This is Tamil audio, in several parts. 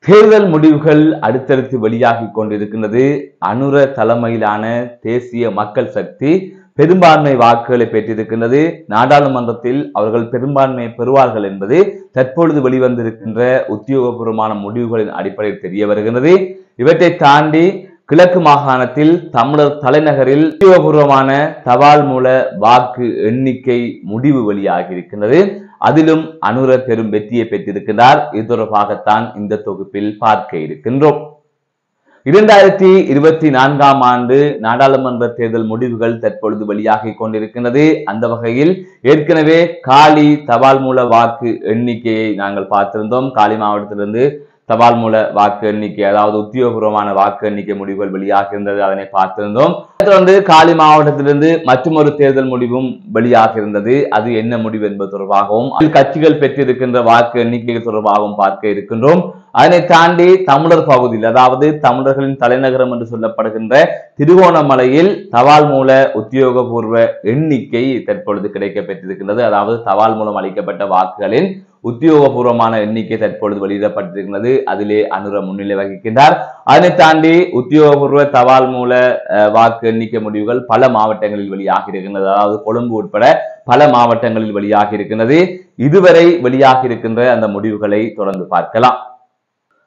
தேர்தல் முடிவுகள் அடுத்தடுத்து வெளியாகி கொண்டிருக்கின்றது. அனுர தலைமையிலான தேசிய மக்கள் சக்தி பெரும்பான்மை வாக்குகளை பெற்றிருக்கின்றது. நாடாளுமன்றத்தில் அவர்கள் பெரும்பான்மையை பெறுவார்கள் என்பது தற்பொழுது வெளிவந்திருக்கின்ற உத்தியோகபூர்வமான முடிவுகளின் அடிப்படையில் தெரிய வருகின்றது. இவற்றை தாண்டி கிழக்கு மாகாணத்தில் தமிழர் தலைநகரில் உத்தியோகபூர்வமான தபால் மூல வாக்கு எண்ணிக்கை முடிவு வெளியாகி இருக்கின்றது. அதிலும் அனுர பெரும் வெற்றியை பெற்றிருக்கிறார். இது தொடர்பாகத்தான் இந்த தொகுப்பில் பார்க்க இருக்கின்றோம். 2024ஆம் ஆண்டு நாடாளுமன்ற தேர்தல் முடிவுகள் தற்பொழுது வெளியாகி கொண்டிருக்கின்றது. அந்த வகையில் ஏற்கனவே காலி தபால் மூல வாக்கு எண்ணிக்கையை நாங்கள் பார்த்திருந்தோம். காலி மாவட்டத்திலிருந்து தபால் மூல வாக்கு எண்ணிக்கை, அதாவது உத்தியோகபூர்வமான வாக்கு எண்ணிக்கை முடிவுகள் வெளியாக இருந்தது, அதனை பார்த்திருந்தோம். தொடர்ந்து காலி மாவட்டத்திலிருந்து மற்றொரு தேர்தல் முடிவும் வெளியாக இருந்தது. அது என்ன முடிவு என்பது தொடர்பாகவும் கட்சிகள் பெற்றிருக்கின்ற வாக்கு எண்ணிக்கை தொடர்பாகவும் பார்க்க இருக்கின்றோம். அதனை தாண்டி தமிழர் பகுதியில், அதாவது தமிழர்களின் தலைநகரம் என்று சொல்லப்படுகின்ற திருகோணமலையில் தபால் மூல உத்தியோகபூர்வ எண்ணிக்கை தற்பொழுது கிடைக்க பெற்றிருக்கின்றது. அதாவது தபால் மூலம் அளிக்கப்பட்ட வாக்குகளின் உத்தியோகபூர்வமான எண்ணிக்கை தற்பொழுது வெளியிடப்பட்டிருக்கிறது. அதிலே அனுர முன்னிலை வகிக்கின்றார். அதனை தாண்டி உத்தியோகபூர்வ தபால் மூல வாக்கு எண்ணிக்கை முடிவுகள் பல மாவட்டங்களில் வெளியாகி இருக்கின்றது. அதாவது கொழும்பு உட்பட பல மாவட்டங்களில் வெளியாகி இருக்கின்றது. இதுவரை வெளியாகி இருக்கின்ற அந்த முடிவுகளை தொடர்ந்து பார்க்கலாம்.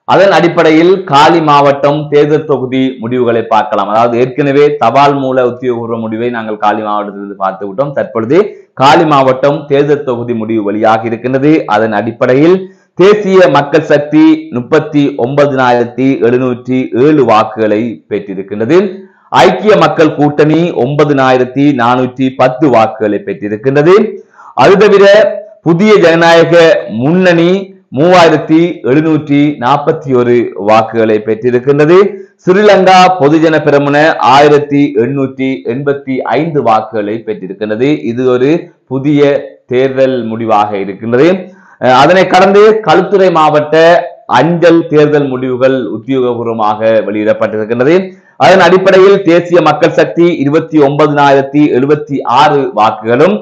அதன் அடிப்படையில் காலி மாவட்டம் தேர்தல் தொகுதி முடிவுகளை பார்க்கலாம். அதாவது ஏற்கனவே தபால் மூல உத்தியோகபூர்வ முடிவை நாங்கள் காலி மாவட்டத்திலிருந்து பார்த்து விட்டோம். தற்பொழுது காலி மாவட்டம் தேர்தல் தொகுதி முடிவு வெளியாகி இருக்கின்றது. அதன் அடிப்படையில் தேசிய மக்கள் சக்தி 39,707 வாக்குகளை பெற்றிருக்கின்றது. ஐக்கிய மக்கள் கூட்டணி 9,410 வாக்குகளை பெற்றிருக்கின்றது. அது தவிர புதிய ஜனநாயக முன்னணி 3,741 வாக்குகளை பெற்றிருக்கின்றது. ஸ்ரீலங்கா பொதுஜன பெரமுன 1,885 வாக்குகளை பெற்றிருக்கின்றது. இது ஒரு புதிய தேர்தல் முடிவாக இருக்கின்றது. அதனை கடந்து களுத்துறை மாவட்ட அஞ்சல் தேர்தல் முடிவுகள் உத்தியோகபூர்வமாக வெளியிடப்பட்டிருக்கின்றது. அதன் அடிப்படையில் தேசிய மக்கள் சக்தி 29,076 வாக்குகளும்,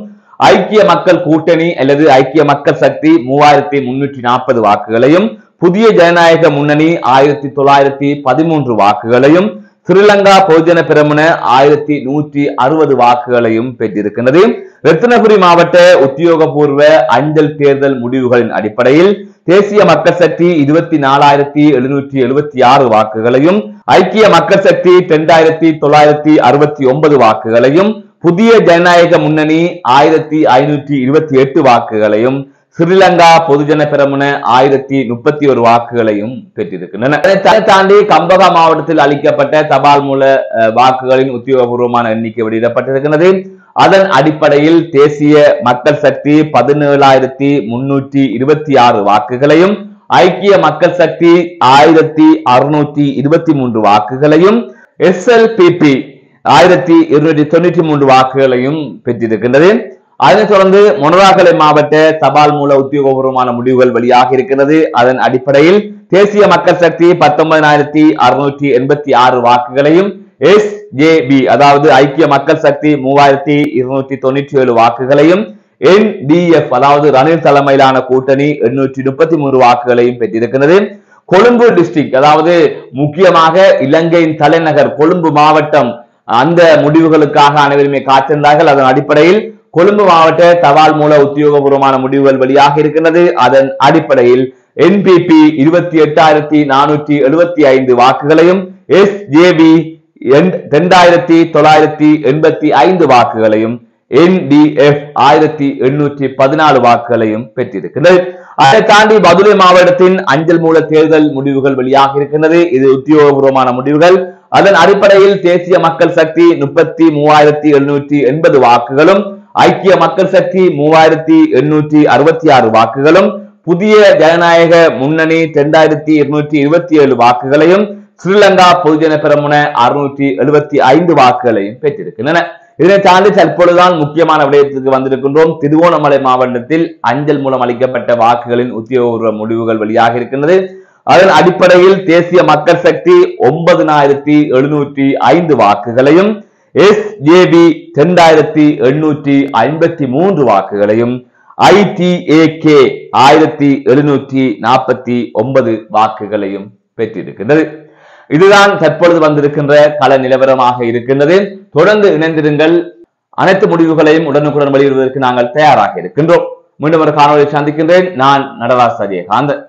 ஐக்கிய மக்கள் கூட்டணி அல்லது ஐக்கிய மக்கள் சக்தி 3,340 வாக்குகளையும், புதிய ஜனநாயக முன்னணி 1,913 வாக்குகளையும், ஸ்ரீலங்கா பொதுஜன பெரமுன 1,160 வாக்குகளையும் பெற்றிருக்கின்றது. ரத்தினபுரி மாவட்ட உத்தியோகபூர்வ அஞ்சல் தேர்தல் முடிவுகளின் அடிப்படையில் தேசிய மக்கள் சக்தி 24,776 வாக்குகளையும், ஐக்கிய மக்கள் சக்தி 2,969 வாக்குகளையும், புதிய ஜனநாயக முன்னணி 1,528 வாக்குகளையும், ஸ்ரீலங்கா பொதுஜன பெரமுன 1,031 வாக்குகளையும் பெற்றிருக்கின்றன. அதை தாண்டி கம்பகா மாவட்டத்தில் அளிக்கப்பட்ட தபால் மூல வாக்குகளின் உத்தியோகபூர்வமான எண்ணிக்கை வெளியிடப்பட்டிருக்கிறது. அதன் அடிப்படையில் தேசிய மக்கள் சக்தி 17,326 வாக்குகளையும், ஐக்கிய மக்கள் சக்தி 1,623 வாக்குகளையும், SLPP 1,293 வாக்குகளையும் பெற்றிருக்கின்றது. அதனைத் தொடர்ந்து மொனராகலை மாவட்ட தபால் மூல உத்தியோகபூர்வமான முடிவுகள் வெளியாக இருக்கிறது. அதன் அடிப்படையில் தேசிய மக்கள் சக்தி 19,686 வாக்குகளையும், SJB அதாவது ஐக்கிய மக்கள் சக்தி 3,297 வாக்குகளையும், NDF அதாவது ரணில் தலைமையிலான கூட்டணி 833 வாக்குகளையும் பெற்றிருக்கிறது. கொழும்பு டிஸ்ட்ரிக்ட், அதாவது முக்கியமாக இலங்கையின் தலைநகர் கொழும்பு மாவட்டம், அந்த முடிவுகளுக்காக அனைவருமே காத்திருந்தார்கள். அதன் அடிப்படையில் கொழும்பு மாவட்ட தபால் மூல உத்தியோகபூர்வமான முடிவுகள் வெளியாக இருக்கின்றது. அதன் அடிப்படையில் NPP 28,475 வாக்குகளையும், SJB 2,985 வாக்குகளையும், NDF 1,814 வாக்குகளையும் பெற்றிருக்கிறது. அதை தாண்டி பதுளை மாவட்டத்தின் அஞ்சல் மூல தேர்தல் முடிவுகள் வெளியாக இருக்கின்றது. இது உத்தியோகபூர்வமான முடிவுகள். அதன் அடிப்படையில் தேசிய மக்கள் சக்தி 33,780 வாக்குகளும், ஐக்கிய மக்கள் சக்தி 3,866 வாக்குகளும், புதிய ஜனநாயக முன்னணி 2,227 வாக்குகளையும், ஸ்ரீலங்கா பொதுஜன பெரமுன 675 வாக்குகளையும் பெற்றிருக்கின்றன. இதனை தாண்டி தற்பொழுதுதான் முக்கியமான விடயத்திற்கு வந்திருக்கின்றோம். திருகோணமலை மாவட்டத்தில் அஞ்சல் மூலம் அளிக்கப்பட்ட வாக்குகளின் உத்தியோகபூர்வ முடிவுகள் வெளியாக இருக்கின்றது. அதன் அடிப்படையில் தேசிய மக்கள் சக்தி 9,705 வாக்குகளையும், SJB 2,853 வாக்குகளையும், ITAK 1749 வாக்குகளையும் பெற்றிருக்கின்றது. இதுதான் தற்பொழுது வந்திருக்கின்ற கள நிலவரமாக இருக்கின்றது. தொடர்ந்து இணைந்திருங்கள். அனைத்து முடிவுகளையும் உடனுக்குடன் வெளியிடுவதற்கு நாங்கள் தயாராக இருக்கின்றோம். மீண்டும் ஒரு காணொலியை சந்திக்கின்றேன். நான் நடராஜ் சரியகாந்தன்.